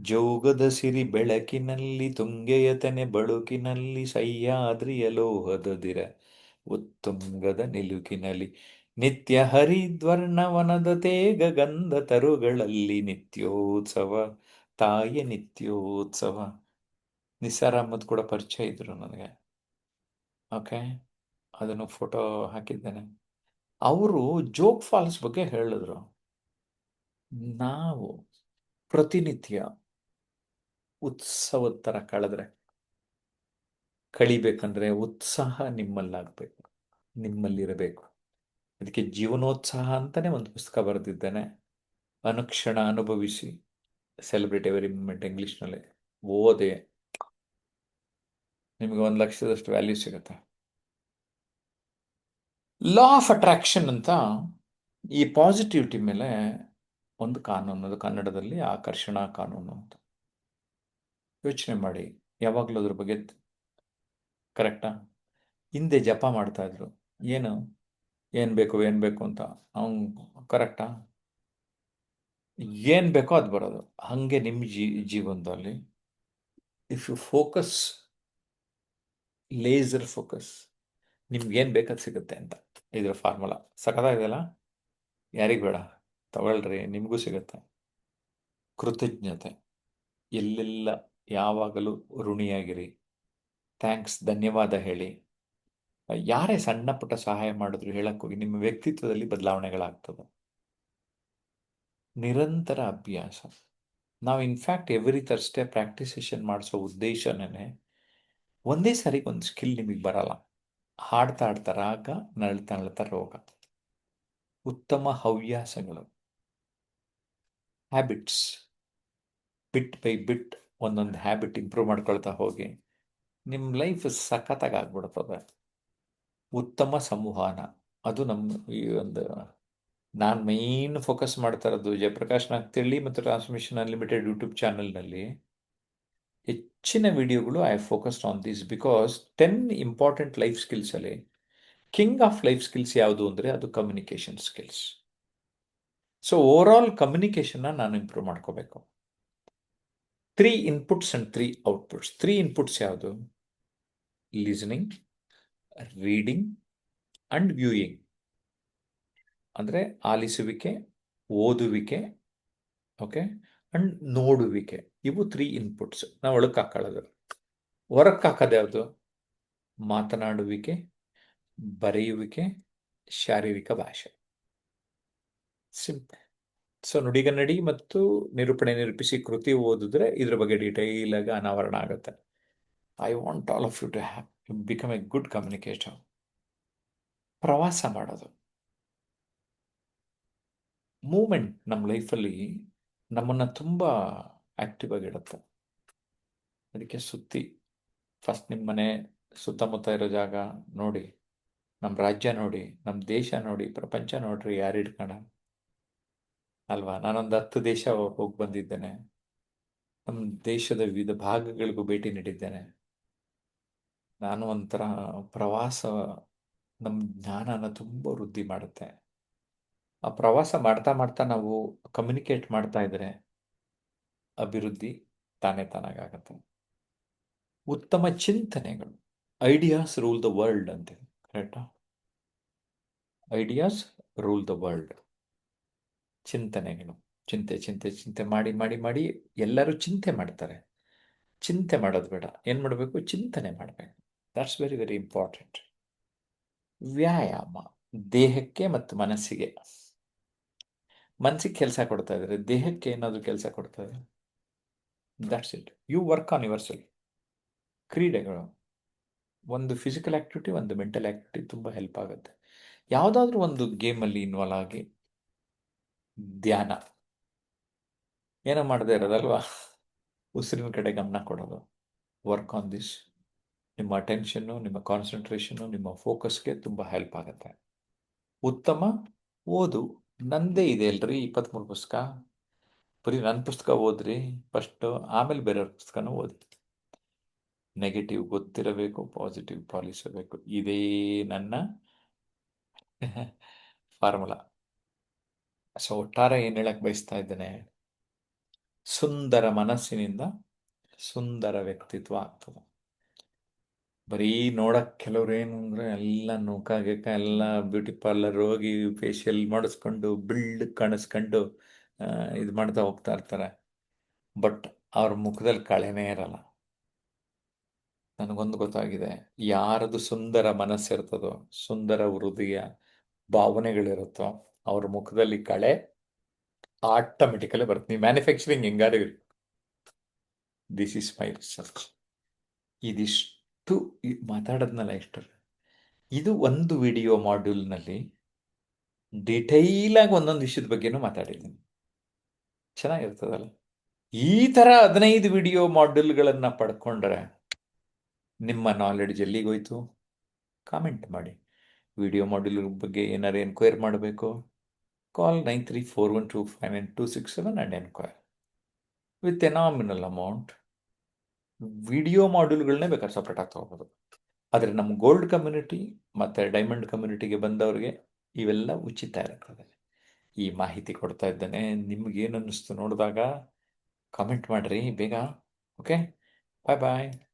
ಜೋಗದ ಸಿರಿ ಬೆಳಕಿನಲ್ಲಿ, ತುಂಗೆಯತನೆ ಬಳುಕಿನಲ್ಲಿ, ಸಹ್ಯಾದ್ರಿಯ ಲೋಹದದಿರ ಉತ್ತುಂಗದ ನಿಲುಕಿನಲ್ಲಿ, ನಿತ್ಯ ಹರಿದ್ವರ್ಣವನದ ತೇಗ ಗಂಧ ತರುಗಳಲ್ಲಿ, ನಿತ್ಯೋತ್ಸವ ತಾಯಿಯ ನಿತ್ಯೋತ್ಸವ. ನಿಸಾರ್ ಅಹಮದ್ ಕೂಡ ಪರಿಚಯ ಇದ್ರು ನನಗೆ. ಓಕೆ, ಅದನ್ನು ಫೋಟೋ ಹಾಕಿದ್ದೇನೆ. ಅವರು ಜೋಗ್ ಫಾಲ್ಸ್ ಬಗ್ಗೆ ಹೇಳಿದ್ರು. ನಾವು ಪ್ರತಿನಿತ್ಯ ಉತ್ಸವದ ಥರ ಕಳಿಬೇಕಂದ್ರೆ ಉತ್ಸಾಹ ನಿಮ್ಮಲ್ಲಾಗಬೇಕು, ನಿಮ್ಮಲ್ಲಿರಬೇಕು. ಅದಕ್ಕೆ ಜೀವನೋತ್ಸಾಹ ಅಂತಲೇ ಒಂದು ಪುಸ್ತಕ ಬರೆದಿದ್ದೇನೆ, ಅನುಕ್ಷಣ ಅನುಭವಿಸಿ, ಸೆಲೆಬ್ರೇಟ್ ಎವರಿ ಮೂಮೆಂಟ್, ಇಂಗ್ಲೀಷ್ನಲ್ಲಿ. ಓದೆ, ನಿಮಗೆ 1,00,000ದಷ್ಟು ವ್ಯಾಲ್ಯೂ ಸಿಗುತ್ತೆ. ಲಾ ಆಫ್ ಅಟ್ರಾಕ್ಷನ್ ಅಂತ ಈ ಪಾಸಿಟಿವಿಟಿ ಮೇಲೆ ಒಂದು ಕಾನೂನು, ಅದು ಕನ್ನಡದಲ್ಲಿ ಆಕರ್ಷಣಾ ಕಾನೂನು ಅಂತ. ಯೋಚನೆ ಮಾಡಿ, ಯಾವಾಗಲೂ ಅದ್ರ ಬಗ್ಗೆ. ಕರೆಕ್ಟಾ. ಹಿಂದೆ ಜಪ ಮಾಡ್ತಾ ಇದ್ರು, ಏನು ಏನು ಬೇಕು ಅಂತ ಅವ್ನು ಕರೆಕ್ಟಾ? ಏನು ಬೇಕೋ ಅದು ಬರೋದು. ಹಾಗೆ ನಿಮ್ಮ ಜೀವನದಲ್ಲಿ if you focus, laser focus, ನಿಮ್ಗೇನು ಬೇಕದು ಸಿಗುತ್ತೆ ಅಂತ. ಇದ್ರ ಫಾರ್ಮುಲಾ ಸಖತ್ತಾಗಿದೆಯಲ್ಲ? ಯಾರಿಗೆ ಬೇಡ? ತಗೊಳ್ರಿ, ನಿಮಗೂ ಸಿಗುತ್ತೆ. ಕೃತಜ್ಞತೆ, ಎಲ್ಲೆಲ್ಲ ಯಾವಾಗಲೂ ಋಣಿಯಾಗಿರಿ. ಥ್ಯಾಂಕ್ಸ್, ಧನ್ಯವಾದ ಹೇಳಿ. ಯಾರೇ ಸಣ್ಣ ಪುಟ್ಟ ಸಹಾಯ ಮಾಡಿದ್ರು ಹೇಳಕ್ಕೋಗಿ ನಿಮ್ಮ ವ್ಯಕ್ತಿತ್ವದಲ್ಲಿ ಬದಲಾವಣೆಗಳಾಗ್ತದೆ. ನಿರಂತರ ಅಭ್ಯಾಸ. ನಾವು in fact every Thursday practice session ಮಾಡಿಸೋ ಉದ್ದೇಶನೇ ಒಂದೇ ಸಾರಿಗೆ ಒಂದು ಸ್ಕಿಲ್ ನಿಮಗೆ ಬರಲ್ಲ. ಹಾಡ್ತಾ ಹಾಡ್ತಾ ರಾಗ, ನಳ್ತಾ ನಳ್ತಾ ರೋಗ. ಉತ್ತಮ ಹವ್ಯಾಸಗಳು, ಹ್ಯಾಬಿಟ್ಸ್, ಬಿಟ್ ಬೈ ಬಿಟ್ ಒಂದೊಂದು ಹ್ಯಾಬಿಟ್ ಇಂಪ್ರೂವ್ ಮಾಡ್ಕೊಳ್ತಾ ಹೋಗಿ ನಿಮ್ಮ ಲೈಫ್ ಸಖತ್ತಾಗಿ ಆಗ್ಬಿಡ್ತದೆ. ಉತ್ತಮ ಸಂವಹನ, ಅದು ನಮ್ಮ ಈ ಒಂದು ನಾನು ಮೈನ್ ಫೋಕಸ್ ಮಾಡ್ತಾ ಇರೋದು ಜಯಪ್ರಕಾಶ್ ನಾಗ್ತಿಹಳ್ಳಿ ಮತ್ತು ಟ್ರಾನ್ಸ್ಮಿಷನ್ ಅನ್ಲಿಮಿಟೆಡ್ ಯೂಟ್ಯೂಬ್ ಚಾನಲ್ನಲ್ಲಿ ಹೆಚ್ಚಿನ ವಿಡಿಯೋಗಳು I focused on this because 10 important life ಸ್ಕಿಲ್ಸಲ್ಲಿ ಕಿಂಗ್ ಆಫ್ ಲೈಫ್ ಸ್ಕಿಲ್ಸ್ ಯಾವುದು ಅಂದರೆ ಅದು communication skills. So overall ಕಮ್ಯುನಿಕೇಷನ್ನ ನಾನು ಇಂಪ್ರೂವ್ ಮಾಡ್ಕೋಬೇಕು. 3 ಇನ್ಪುಟ್ಸ್ ಆ್ಯಂಡ್ 3 ಔಟ್ಪುಟ್ಸ್. 3 ಇನ್ಪುಟ್ಸ್ ಯಾವುದು? Listening, reading and viewing. ಅಂದರೆ ಆಲಿಸುವಿಕೆ, ಓದುವಿಕೆ, ಓಕೆ, ಆ್ಯಂಡ್ ನೋಡುವಿಕೆ. ಇವು 3 ಇನ್ಪುಟ್ಸ್. ನಾವು ಒಳಕ್ಕೆ ಹಾಕೊಳ್ಳೋದು. ಹೊರಕ್ಕೆ ಹಾಕೋದು ಯಾವುದು? ಮಾತನಾಡುವಿಕೆ, ಬರೆಯುವಿಕೆ, ಶಾರೀರಿಕ ಭಾಷೆ. ಸಿಂಪಲ್. ಸೊ ನುಡಿಗನ್ನಡಿ ಮತ್ತು ನಿರೂಪಣೆ ನಿರೂಪಿಸಿ ಕೃತಿ ಓದಿದ್ರೆ ಇದ್ರ ಬಗ್ಗೆ ಡೀಟೈಲ್ ಆಗಿ ಅನಾವರಣ ಆಗುತ್ತೆ. I want all of you to become a good communicator. ಪ್ರವಾಸ ಮಾಡೋದು, ಮೂಮೆಂಟ್ ನಮ್ಮ ಲೈಫಲ್ಲಿ ನಮ್ಮನ್ನು ತುಂಬ ಆ್ಯಕ್ಟಿವ್ ಆಗಿಡುತ್ತೆ. ಅದಕ್ಕೆ ಸುತ್ತಿ ಫಸ್ಟ್ ನಿಮ್ಮ ಮನೆ ಸುತ್ತಮುತ್ತ ಇರೋ ಜಾಗ ನೋಡಿ, ನಮ್ಮ ರಾಜ್ಯ ನೋಡಿ, ನಮ್ಮ ದೇಶ ನೋಡಿ, ಪ್ರಪಂಚ ನೋಡ್ರಿ, ಯಾರು ಹಿಡ್ಕೋಣ ಅಲ್ವಾ? ನಾನೊಂದು 10 ದೇಶ ಹೋಗಿ ಬಂದಿದ್ದೇನೆ. ನಮ್ಮ ದೇಶದ ವಿವಿಧ ಭಾಗಗಳಿಗೂ ಭೇಟಿ ನೀಡಿದ್ದೇನೆ. ನಾನು ಒಂಥರ ಪ್ರವಾಸ ನಮ್ಮ ಜ್ಞಾನನ ತುಂಬ ವೃದ್ಧಿ ಮಾಡುತ್ತೆ. ಆ ಪ್ರವಾಸ ಮಾಡ್ತಾ ಮಾಡ್ತಾ ನಾವು ಕಮ್ಯುನಿಕೇಟ್ ಮಾಡ್ತಾ ಇದ್ರೆ ಅಭಿವೃದ್ಧಿ ತಾನೇ ತಾನಾಗತ್ತೆ. ಉತ್ತಮ ಚಿಂತನೆಗಳು, ಐಡಿಯಾಸ್ ರೂಲ್ ದ ವರ್ಲ್ಡ್ ಅಂತೆ, ಕರೆಕ್ಟಾ? Ideas rule the world. ಚಿಂತನೆಗಳು, ಚಿಂತೆ ಚಿಂತೆ ಚಿಂತೆ ಮಾಡಿ ಮಾಡಿ ಮಾಡಿ ಎಲ್ಲರೂ ಚಿಂತೆ ಮಾಡ್ತಾರೆ. ಚಿಂತೆ ಮಾಡೋದು ಬೇಡ. ಏನು ಮಾಡಬೇಕು? ಚಿಂತನೆ ಮಾಡಬೇಕು. That's very very important. ವ್ಯಾಯಾಮ, ದೇಹಕ್ಕೆ ಮತ್ತು ಮನಸ್ಸಿಗೆ. ಮನಸ್ಸಿಗೆ ಕೆಲಸ ಕೊಡ್ತಾ ಇದ್ದಾರೆ, ದೇಹಕ್ಕೆ ಏನಾದರೂ ಕೆಲಸ ಕೊಡ್ತಾ ಇದೆ. That's it. You work on yourself. ಕ್ರೀಡೆಗಳು, ಒಂದು ಫಿಸಿಕಲ್ ಆ್ಯಕ್ಟಿವಿಟಿ, ಒಂದು ಮೆಂಟಲ್ ಆ್ಯಕ್ಟಿವಿಟಿ ತುಂಬ ಹೆಲ್ಪ್ ಆಗುತ್ತೆ. ಯಾವುದಾದ್ರೂ ಒಂದು ಗೇಮಲ್ಲಿ ಇನ್ವಾಲ್ವ್ ಆಗಿ ಧ್ಯಾನ, ಏನೋ ಮಾಡದೇ ಇರೋದಲ್ವಾ, ಉಸಿರಿನ ಕಡೆ ಗಮನ ಕೊಡೋದು. Work on this. ನಿಮ್ಮ ಅಟೆನ್ಷನ್ನು, ನಿಮ್ಮ ಕಾನ್ಸಂಟ್ರೇಷನ್ನು, ನಿಮ್ಮ ಫೋಕಸ್ಗೆ ತುಂಬ ಹೆಲ್ಪ್ ಆಗುತ್ತೆ. ಉತ್ತಮ ಓದು. ನಂದೇ ಇದೆ ಅಲ್ರಿ 23 ಪುಸ್ತಕ. ಬರೀ ನನ್ನ ಪುಸ್ತಕ ಓದ್ರಿ ಫಸ್ಟು, ಆಮೇಲೆ ಬೇರೆಯವ್ರ ಪುಸ್ತಕನೂ ಓದಿ. ನೆಗೆಟಿವ್ ಗೊತ್ತಿರಬೇಕು, ಪಾಸಿಟಿವ್ ಪಾಲಿಸಬೇಕು. ಇದೇ ನನ್ನ ಫಾರ್ಮುಲಾ. ಸೊ ಒಟ್ಟಾರೆ ಏನು ಹೇಳಕ್ಕೆ ಬಯಸ್ತಾ ಇದ್ದೇನೆ, ಸುಂದರ ಮನಸ್ಸಿನಿಂದ ಸುಂದರ ವ್ಯಕ್ತಿತ್ವ ಆಗ್ತದೆ. ಬರೀ ನೋಡಕ್ಕೆ ಕೆಲವ್ರು ಏನು ಅಂದರೆ ಎಲ್ಲ ನುಕ ಗಿಕ ಎಲ್ಲ ಬ್ಯೂಟಿ ಪಾರ್ಲರ್ ಹೋಗಿ ಫೇಶಿಯಲ್ ಮಾಡಿಸ್ಕೊಂಡು ಬಿಲ್ಡ್ ಕಾಣಿಸ್ಕೊಂಡು ಇದು ಮಾಡ್ತಾ ಹೋಗ್ತಾ ಇರ್ತಾರೆ. ಬಟ್ ಅವ್ರ ಮುಖದಲ್ಲಿ ಕಳೆನೇ ಇರಲ್ಲ. ನನಗೊಂದು ಗೊತ್ತಾಗಿದೆ, ಯಾರದು ಸುಂದರ ಮನಸ್ಸಿರ್ತದೋ, ಸುಂದರ ಹೃದಯ ಭಾವನೆಗಳಿರುತ್ತೋ ಅವ್ರ ಮುಖದಲ್ಲಿ ಕಳೆ ಆಟೋಮೆಟಿಕಲಿ ಬರುತ್ತೆ. ನೀವು ಮ್ಯಾನುಫ್ಯಾಕ್ಚರಿಂಗ್ ಹೆಂಗಾರು ಇರಿ. This is my research. ಇದಿಷ್ಟು ಮಾತಾಡೋದ್ನಲ್ಲ ಇಷ್ಟು, ಇದು ಒಂದು ವಿಡಿಯೋ ಮಾಡ್ಯೂಲ್ನಲ್ಲಿ ಡಿಟೈಲಾಗಿ ಒಂದೊಂದು ವಿಷಯದ ಬಗ್ಗೆನೂ ಮಾತಾಡಿದ್ದೀನಿ. ಚೆನ್ನಾಗಿರ್ತದಲ್ಲ? ಈ ಥರ 15 ವಿಡಿಯೋ ಮಾಡ್ಯೂಲ್ಗಳನ್ನು ಪಡ್ಕೊಂಡ್ರೆ ನಿಮ್ಮ ನಾಲೆಡ್ಜ್ ಎಲ್ಲಿಗೋಯ್ತು? ಕಾಮೆಂಟ್ ಮಾಡಿ. ವಿಡಿಯೋ ಮಾಡ್ಯೂಲ್ ಬಗ್ಗೆ ಏನಾರು ಎನ್ಕ್ವೈರ್ ಮಾಡಬೇಕು, call 9341259267 and enquire with a nominal amount. Video ಮಾಡ್ಯೂಲ್ಗಳನ್ನೇ ಬೇಕಾದ್ರೆ ಸಪ್ರೇಟಾಗಿ ತೊಗೋಬೋದು. ಆದರೆ ನಮ್ಮ ಗೋಲ್ಡ್ ಕಮ್ಯುನಿಟಿ ಮತ್ತು ಡೈಮಂಡ್ ಕಮ್ಯುನಿಟಿಗೆ ಬಂದವರಿಗೆ ಇವೆಲ್ಲ ಉಚಿತ ಇರ್ತದೆ. ಈ ಮಾಹಿತಿ ಕೊಡ್ತಾ ಇದ್ದೇನೆ. ನಿಮ್ಗೇನು ಅನ್ನಿಸ್ತು ನೋಡಿದಾಗ ಕಾಮೆಂಟ್ ಮಾಡಿರಿ ಬೇಗ. ಓಕೆ, ಬಾಯ್ ಬಾಯ್.